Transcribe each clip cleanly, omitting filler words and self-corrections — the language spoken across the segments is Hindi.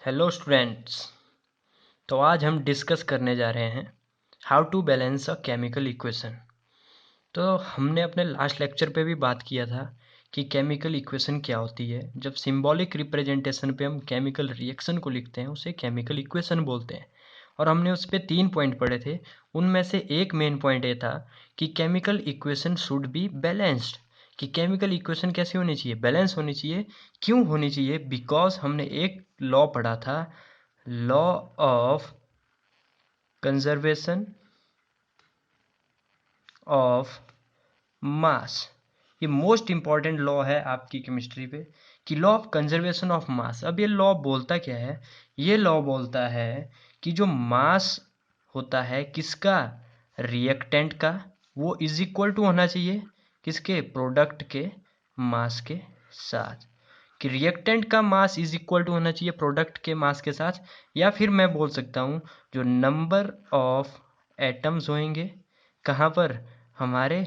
Hello students. तो आज हम डिस्कस करने जा रहे हैं how to balance a chemical equation. तो हमने अपने लास्ट लेक्चर पे भी बात किया था कि केमिकल इक्वेशन क्या होती है। जब सिंबॉलिक रिप्रेजेंटेशन पे हम केमिकल रिएक्शन को लिखते हैं उसे केमिकल इक्वेशन बोलते हैं। और हमने उस पर 3 पॉइंट पढ़े थे। उनमें से एक मेन पॉइंट ये था कि chemical equation should be balanced, कि केमिकल इक्वेशन कैसी होनी चाहिए, बैलेंस होनी चाहिए। क्यों होनी चाहिए? बिकॉज हमने एक लॉ पढ़ा था, law of conservation of mass. ये मोस्ट इंपॉर्टेंट लॉ है आपकी केमिस्ट्री पे कि law of conservation of mass. अब ये लॉ बोलता क्या है? ये लॉ बोलता है कि जो मास होता है किसका, रिएक्टेंट का, वो इज इक्वल टू होना चाहिए किसके, प्रोडक्ट के मास के साथ। कि रिएक्टेंट का मास इज इक्वल टू होना चाहिए प्रोडक्ट के मास के साथ। या फिर मैं बोल सकता हूँ जो नंबर ऑफ एटम्स होंगे कहाँ पर, हमारे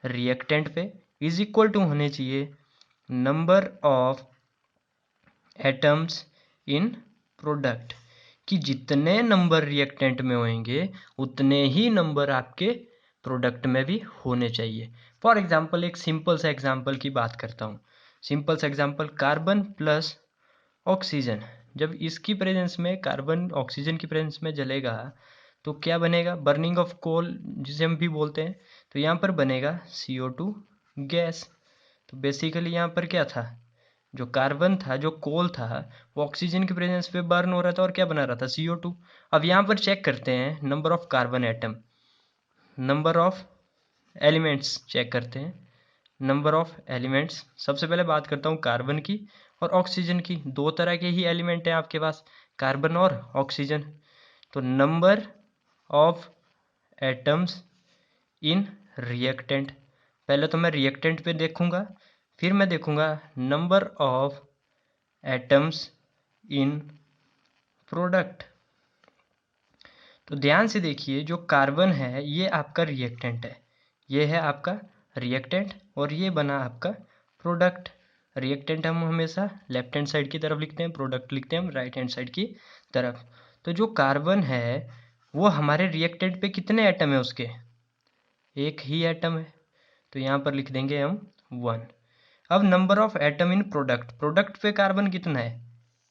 रिएक्टेंट पे, इज इक्वल टू होने चाहिए number of atoms in product. कि जितने नंबर रिएक्टेंट में होंगे उतने ही नंबर आपके प्रोडक्ट में भी होने चाहिए। फॉर एग्जांपल एक सिंपल सा एग्जांपल की बात करता हूँ। सिंपल सा एग्जांपल, कार्बन प्लस ऑक्सीजन। जब इसकी प्रेजेंस में, कार्बन ऑक्सीजन की प्रेजेंस में जलेगा तो क्या बनेगा, बर्निंग ऑफ कोल जिसे हम भी बोलते हैं। तो यहाँ पर बनेगा CO2 गैस। तो बेसिकली यहाँ पर क्या था, जो कार्बन था, जो कोल था, वो ऑक्सीजन की प्रेजेंस पे बर्न हो रहा था और क्या बना रहा था, CO2। अब यहाँ पर चेक करते हैं number of carbon atom, number of elements check करते हैं, नंबर ऑफ एलिमेंट्स। सबसे पहले बात करता हूँ कार्बन की और ऑक्सीजन की। दो तरह के ही एलिमेंट हैं आपके पास, कार्बन और ऑक्सीजन। तो number of atoms in reactant, पहले तो मैं रिएक्टेंट पे देखूंगा, फिर मैं देखूंगा number of atoms in product. तो ध्यान से देखिए, जो कार्बन है ये आपका रिएक्टेंट है, ये है आपका रिएक्टेंट और ये बना आपका प्रोडक्ट। रिएक्टेंट हम हमेशा लेफ्ट हैंड साइड की तरफ लिखते हैं, प्रोडक्ट लिखते हैं हम राइट हैंड साइड की तरफ। तो जो कार्बन है वो हमारे रिएक्टेंट पे कितने एटम है उसके, एक ही एटम है, तो यहाँ पर लिख देंगे हम 1। अब number of atom in product, product पे कार्बन कितना है,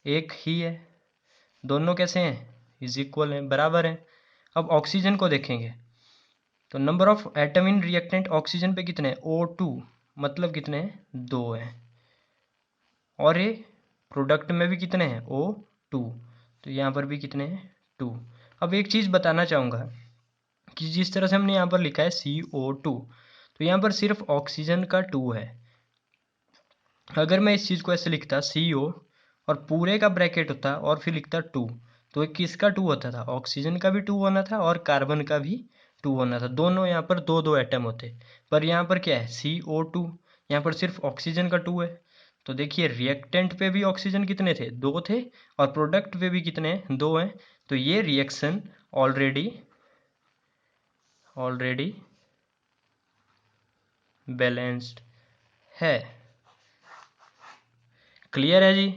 एक ही है। दोनों कैसे हैं, इज इक्वल हैं, बराबर हैं। अब ऑक्सीजन को देखेंगे तो number of atom in reactant oxygen पे कितने हैं, O2, मतलब कितने हैं, 2 हैं। और ये प्रोडक्ट में भी कितने हैं, O2, तो यहाँ पर भी कितने हैं, 2। अब एक चीज़ बताना चाहूँगा कि जिस तरह से हमने यहाँ पर लिखा है CO2, तो यहाँ पर सिर्फ ऑक्सीजन का 2 है। अगर मैं इस चीज़ को ऐसे लिखता CO और पूरे का ब्रैकेट होता और फिर लिखता 2, तो ये किसका 2 होता था, ऑक्सीजन का भी 2 होना था और कार्बन का भी 2 होना था। दोनों यहाँ पर दो दो एटम होते, पर यहाँ पर क्या है, CO2, यहाँ पर सिर्फ ऑक्सीजन का 2 है। तो देखिए रिएक्टेंट पे भी ऑक्सीजन कितने थे, 2 थे, और प्रोडक्ट पे भी कितने हैं, 2 हैं। तो ये रिएक्शन ऑलरेडी बैलेंस्ड है। क्लियर है जी?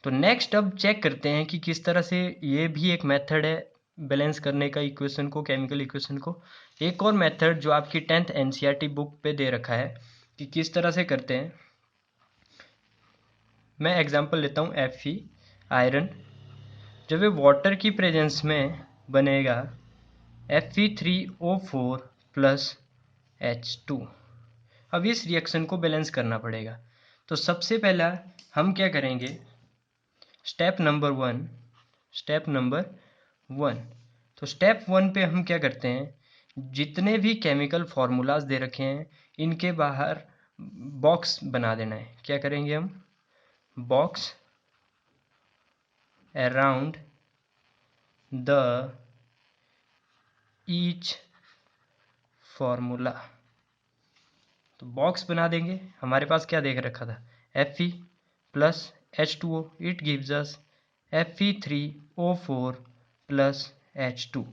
तो नेक्स्ट अब चेक करते हैं कि किस तरह से, ये भी एक मेथड है बैलेंस करने का इक्वेशन को, केमिकल इक्वेशन को। एक और मेथड जो आपकी 10th NCERT बुक पे दे रखा है कि किस तरह से करते हैं। मैं एग्जांपल लेता हूँ Fe, आयरन। जब ये वाटर की प्रेजेंस में बनेगा Fe3O4 प्लस H2। अब इस रिएक्शन को बैलेंस करना पड़ेगा। तो सबसे पहला हम क्या करेंगे, स्टेप नंबर वन। तो स्टेप 1 पे हम क्या करते हैं, जितने भी केमिकल फार्मूलाज दे रखे हैं इनके बाहर बॉक्स बना देना है। क्या करेंगे हम, box around the each formula. तो बॉक्स बना देंगे। हमारे पास क्या देख रखा था, Fe plus H2O, it gives us Fe3O4 plus H2।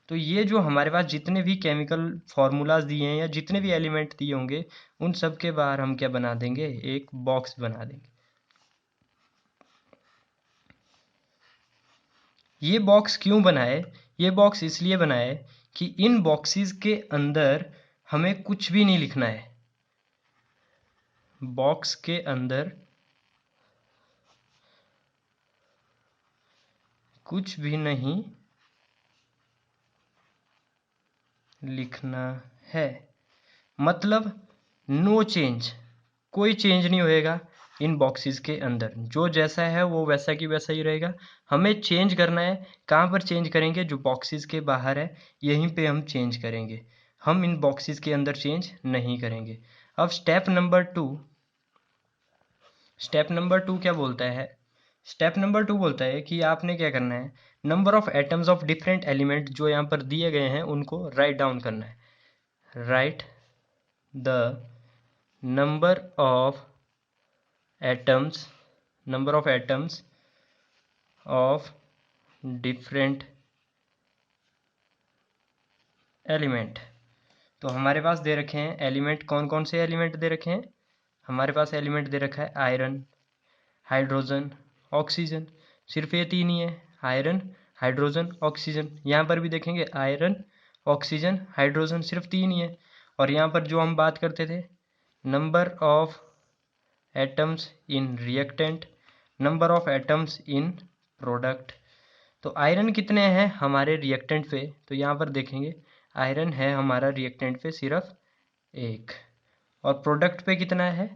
तो ये जो हमारे पास जितने भी केमिकल फार्मूलाज दिए हैं या जितने भी एलिमेंट दिए होंगे उन सब के बाहर हम क्या बना देंगे, एक बॉक्स बना देंगे। ये बॉक्स क्यों बनाए? ये बॉक्स इसलिए बनाए कि इन बॉक्सेस के अंदर हमें कुछ भी नहीं लिखना है। बॉक्स के अंदर कुछ भी नहीं लिखना है, मतलब नो चेंज, कोई चेंज नहीं होएगा इन बॉक्सेस के अंदर। जो जैसा है वो वैसा की वैसा ही रहेगा। हमें चेंज करना है, कहाँ पर चेंज करेंगे? जो बॉक्सेस के बाहर है यहीं पे हम चेंज करेंगे, हम इन बॉक्सेस के अंदर चेंज नहीं करेंगे। अब स्टेप नंबर टू क्या बोलता है? स्टेप नंबर टू बोलता है कि आपने क्या करना है, number of atoms of different element जो यहाँ पर दिए गए हैं उनको राइट डाउन करना है। Right the number of atoms of different element. तो हमारे पास दे रखे हैं एलिमेंट, कौन कौन से एलिमेंट दे रखे हैं? हमारे पास एलिमेंट दे रखा है आयरन, हाइड्रोजन, ऑक्सीजन। सिर्फ ये तीन ही है, आयरन, हाइड्रोजन, ऑक्सीजन। यहाँ पर भी देखेंगे आयरन, ऑक्सीजन, हाइड्रोजन, सिर्फ तीन ही है। और यहाँ पर जो हम बात करते थे number of atoms in reactant, number of atoms in product. तो आयरन कितने हैं हमारे रिएक्टेंट पे? तो यहाँ पर देखेंगे आयरन है हमारा रिएक्टेंट पे सिर्फ एक, और प्रोडक्ट पे कितना है?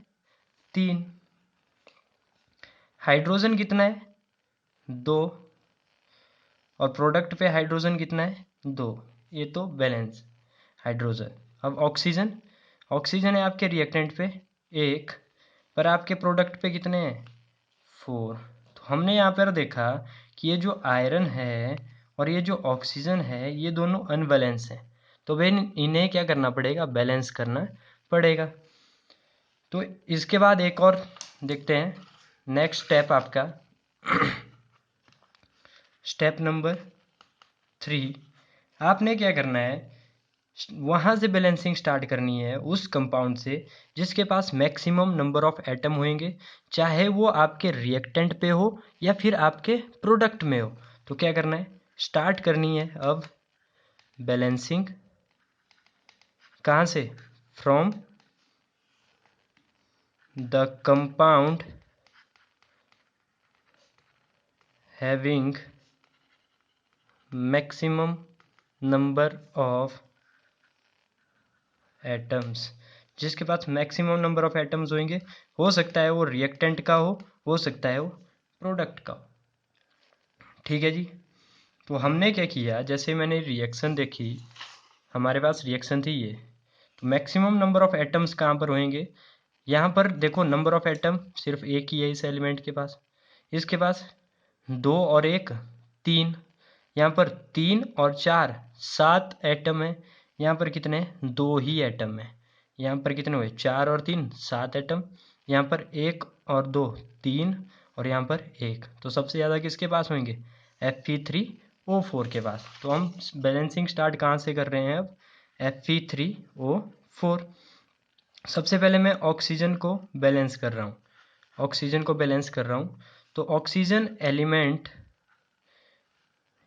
3। हाइड्रोजन कितना है? 2, और प्रोडक्ट पे हाइड्रोजन कितना है? 2। ये तो बैलेंस हाइड्रोजन। अब ऑक्सीजन, ऑक्सीजन है आपके रिएक्टेंट पे 1, पर आपके प्रोडक्ट पे कितने हैं? 4। तो हमने यहाँ पर देखा कि ये जो आयरन है और ये जो ऑक्सीजन है ये दोनों अनबैलेंस हैं, तो भाई इन्हें क्या करना पड़ेगा? बैलेंस करना पड़ेगा। तो इसके बाद एक और देखते हैं, नेक्स्ट स्टेप आपका स्टेप नंबर 3। आपने क्या करना है, वहाँ से बैलेंसिंग स्टार्ट करनी है उस कंपाउंड से जिसके पास मैक्सिमम नंबर ऑफ एटम होंगे, चाहे वो आपके रिएक्टेंट पे हो या फिर आपके प्रोडक्ट में हो। तो क्या करना है, स्टार्ट करनी है अब बैलेंसिंग, कहाँ से? From the compound having maximum number of atoms. जिसके पास मैक्सिमम नंबर ऑफ एटम्स होंगे, हो सकता है वो रिएक्टेंट का हो सकता है वो प्रोडक्ट का हो। ठीक है जी। तो हमने क्या किया, जैसे मैंने रिएक्शन देखी, हमारे पास रिएक्शन थी ये, तो मैक्सिमम नंबर ऑफ एटम्स कहाँ पर होंगे? यहाँ पर देखो नंबर ऑफ एटम सिर्फ एक ही है इस एलिमेंट के पास, इसके पास 2 और 1 3, यहाँ पर 3 और 4 7 एटम है, यहाँ पर कितने? 2 ही एटम है। यहाँ पर कितने हुए? 4 और 3 7 एटम, यहाँ पर 1 और 2 3, और यहाँ पर 1। तो सबसे ज़्यादा किसके पास होंगे? Fe3O4 के पास। तो हम बैलेंसिंग स्टार्ट कहाँ से कर रहे हैं अब? Fe3O4। सबसे पहले मैं ऑक्सीजन को बैलेंस कर रहा हूँ, ऑक्सीजन को बैलेंस कर रहा हूँ। तो ऑक्सीजन एलिमेंट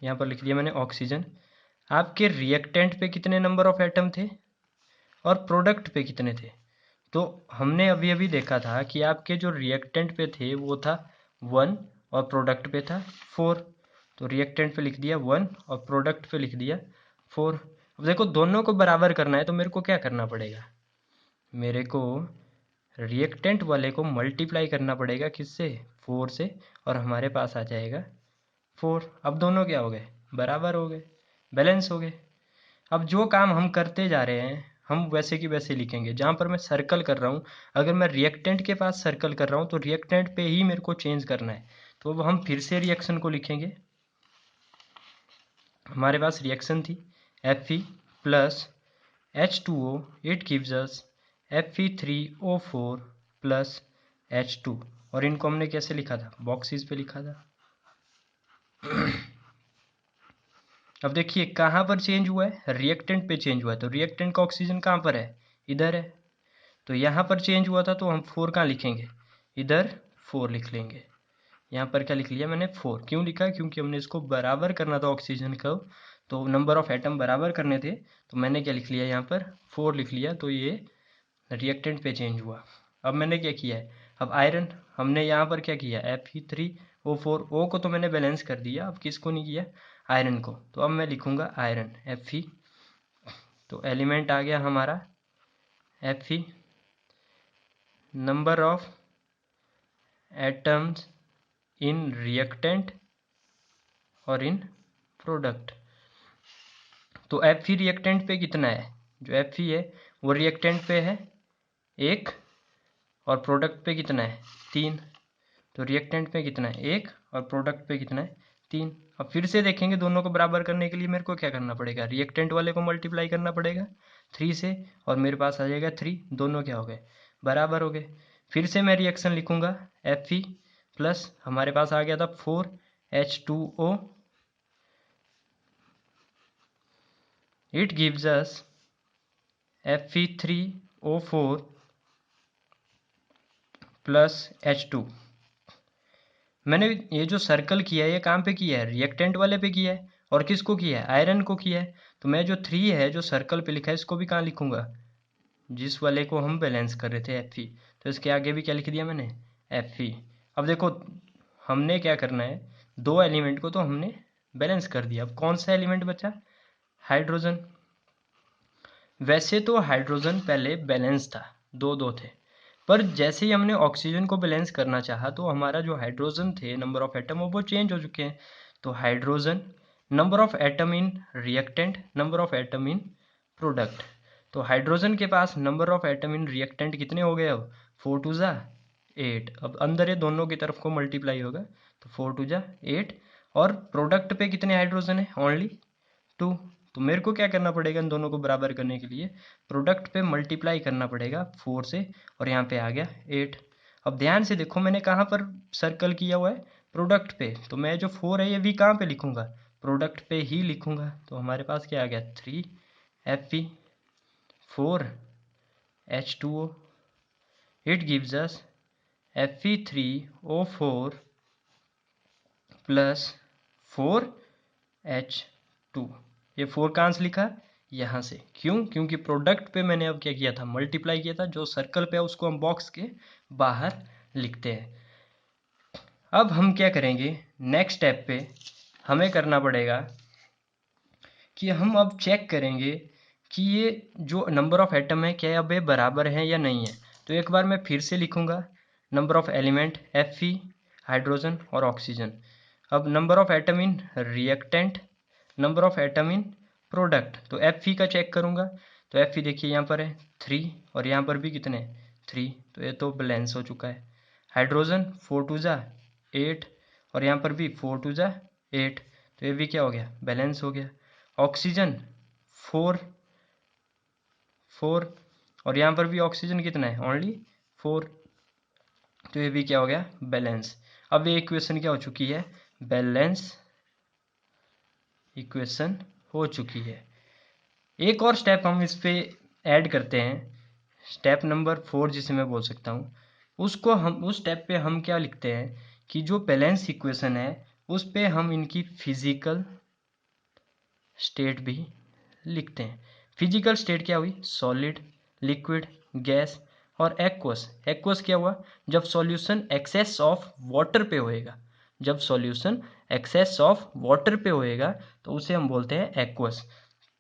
यहाँ पर लिख दिया मैंने ऑक्सीजन। आपके रिएक्टेंट पे कितने नंबर ऑफ एटम थे और प्रोडक्ट पे कितने थे? तो हमने अभी अभी देखा था कि आपके जो रिएक्टेंट पे थे वो था 1 और प्रोडक्ट पे था 4। तो रिएक्टेंट पे लिख दिया 1 और प्रोडक्ट पे लिख दिया 4। अब देखो दोनों को बराबर करना है, तो मेरे को क्या करना पड़ेगा? मेरे को रिएक्टेंट वाले को मल्टीप्लाई करना पड़ेगा किससे? 4 से, और हमारे पास आ जाएगा 4। अब दोनों क्या हो गए? बराबर हो गए, बैलेंस हो गए। अब जो काम हम करते जा रहे हैं हम वैसे की वैसे लिखेंगे। जहाँ पर मैं सर्कल कर रहा हूँ, अगर मैं रिएक्टेंट के पास सर्कल कर रहा हूँ तो रिएक्टेंट पे ही मेरे को चेंज करना है। तो अब हम फिर से रिएक्शन को लिखेंगे। हमारे पास रिएक्शन थी Fe plus H2O, it gives us Fe3O4 plus H2। और इनको हमने कैसे लिखा था? बॉक्सेस पे लिखा था। अब देखिए कहाँ पर चेंज हुआ है? रिएक्टेंट पे चेंज हुआ है। तो रिएक्टेंट का ऑक्सीजन कहाँ पर है? इधर है। तो यहाँ पर चेंज हुआ था तो हम 4 कहाँ लिखेंगे? इधर 4 लिख लेंगे। यहाँ पर क्या लिख लिया मैंने 4। क्यों लिखा? क्योंकि हमने इसको बराबर करना था ऑक्सीजन को, तो नंबर ऑफ एटम बराबर करने थे, तो मैंने क्या लिख लिया यहाँ पर 4 लिख लिया, तो ये रिएक्टेंट पे चेंज हुआ। अब मैंने क्या किया है, अब आयरन हमने यहाँ पर क्या किया, Fe3O4, O को तो मैंने बैलेंस कर दिया, अब किसको नहीं किया, आयरन को। तो अब मैं लिखूंगा आयरन Fe, तो एलिमेंट आ गया हमारा Fe, number of atoms in reactant और इन प्रोडक्ट। तो Fe रिएक्टेंट पे कितना है, जो Fe है वो रिएक्टेंट पे है 1 और प्रोडक्ट पे कितना है 3। तो रिएक्टेंट पे कितना है 1 और प्रोडक्ट पे कितना है 3। अब फिर से देखेंगे, दोनों को बराबर करने के लिए मेरे को क्या करना पड़ेगा, रिएक्टेंट वाले को मल्टीप्लाई करना पड़ेगा 3 से, और मेरे पास आ जाएगा 3, दोनों क्या हो गए, बराबर हो गए। फिर से मैं रिएक्शन लिखूंगा Fe प्लस, हमारे पास आ गया था 4H2O, it gives us Fe3O4 plus H2। मैंने ये जो सर्कल किया है ये कहाँ पे किया है, रिएक्टेंट वाले पे किया है, और किसको किया है, आयरन को किया है। तो मैं जो 3 है जो सर्कल पे लिखा है इसको भी कहाँ लिखूंगा, जिस वाले को हम बैलेंस कर रहे थे Fe, तो इसके आगे भी क्या लिख दिया मैंने Fe। अब देखो हमने क्या करना है, 2 एलिमेंट को तो हमने बैलेंस कर दिया, अब कौन सा एलिमेंट बचा, हाइड्रोजन। वैसे तो हाइड्रोजन पहले बैलेंस था, 2-2 थे, पर जैसे ही हमने ऑक्सीजन को बैलेंस करना चाहा तो हमारा जो हाइड्रोजन थे नंबर ऑफ एटम वो चेंज हो चुके हैं। तो hydrogen number of atom in reactant, number of atom in product. तो हाइड्रोजन के पास number of atom in reactant कितने हो गए, अब 4 2 जा 8। अब अंदर ये दोनों की तरफ को मल्टीप्लाई होगा, तो 4 2 जा 8, और प्रोडक्ट पे कितने हाइड्रोजन है, ओनली 2। तो मेरे को क्या करना पड़ेगा, इन दोनों को बराबर करने के लिए प्रोडक्ट पे मल्टीप्लाई करना पड़ेगा 4 से, और यहाँ पे आ गया 8। अब ध्यान से देखो मैंने कहाँ पर सर्कल किया हुआ है, प्रोडक्ट पे, तो मैं जो 4 है ये भी कहाँ पे लिखूंगा, प्रोडक्ट पे ही लिखूंगा। तो हमारे पास क्या आ गया 3 Fe 4 H2O, it gives us Fe3O4 plus 4H2। ये 4 कहाँ से लिखा, यहाँ से। क्यों? क्योंकि प्रोडक्ट पे मैंने अब क्या किया था, मल्टीप्लाई किया था, जो सर्कल पे है उसको हम बॉक्स के बाहर लिखते हैं। अब हम क्या करेंगे, नेक्स्ट स्टेप पे हमें करना पड़ेगा कि हम अब चेक करेंगे कि ये जो नंबर ऑफ एटम है क्या अब ये बराबर है या नहीं है। तो एक बार मैं फिर से लिखूंगा number of element Fe, hydrogen और ऑक्सीजन। अब number of atom in reactant, number of atom in product, तो Fe का चेक करूंगा, तो Fe देखिए यहाँ पर है 3, और यहाँ पर भी कितने 3, तो ये तो बैलेंस हो चुका है। हाइड्रोजन 4 2 जा 8, और यहाँ पर भी 4 2 जा 8, तो ये भी क्या हो गया, बैलेंस हो गया। ऑक्सीजन 4 4, और यहाँ पर भी ऑक्सीजन कितना है, ओनली 4, तो ये भी क्या हो गया, बैलेंस। अब ये इक्वेशन क्या हो चुकी है, बैलेंस इक्वेशन हो चुकी है। एक और स्टेप हम इस पे ऐड करते हैं, स्टेप नंबर 4 जिसे मैं बोल सकता हूँ, उसको हम उस स्टेप पे हम क्या लिखते हैं कि जो बैलेंस इक्वेशन है उस पे हम इनकी फिजिकल स्टेट भी लिखते हैं। फिजिकल स्टेट क्या हुई, सॉलिड, लिक्विड, गैस और एक्वस। एक्वस क्या हुआ, जब सॉल्यूशन एक्सेस ऑफ वाटर पे होएगा, जब सॉल्यूशन एक्सेस ऑफ वाटर पे होएगा तो उसे हम बोलते हैं एक्वस।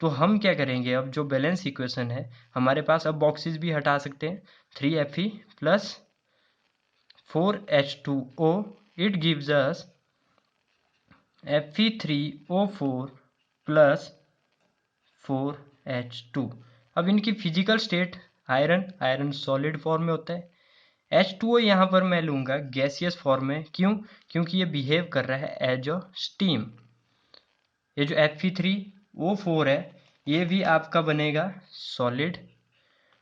तो हम क्या करेंगे, अब जो बैलेंस इक्वेशन है हमारे पास, अब बॉक्सेस भी हटा सकते हैं, 3Fe plus 4H2O, it gives us Fe3O4 plus 4H2। अब इनकी physical state, iron, iron solid form में होता है। H2O यहाँ पर मैं लूँगा गैसियस फॉर्म में, क्यों, क्योंकि ये बिहेव कर रहा है एज अ स्टीम। ये जो Fe3O4 है ये भी आपका बनेगा सॉलिड,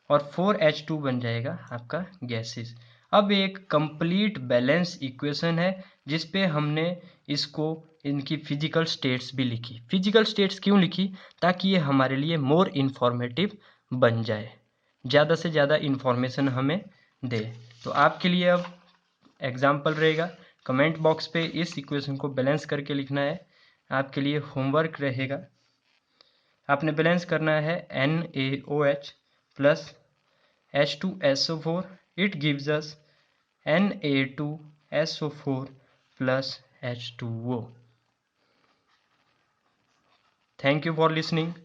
और 4H2 बन जाएगा आपका गैसेस। अब एक कंप्लीट बैलेंस इक्वेशन है जिस पे हमने इसको इनकी फिजिकल स्टेट्स भी लिखी। फिजिकल स्टेट्स क्यों लिखी, ताकि ये हमारे लिए मोर इन्फॉर्मेटिव बन जाए, ज़्यादा से ज़्यादा इन्फॉर्मेशन हमें दे। तो आपके लिए अब एग्जाम्पल रहेगा कमेंट बॉक्स पे इस इक्वेशन को बैलेंस करके लिखना है, आपके लिए होमवर्क रहेगा। आपने बैलेंस करना है NaOH plus H2SO4, it gives us Na2SO4 plus H2O. Thank you for listening.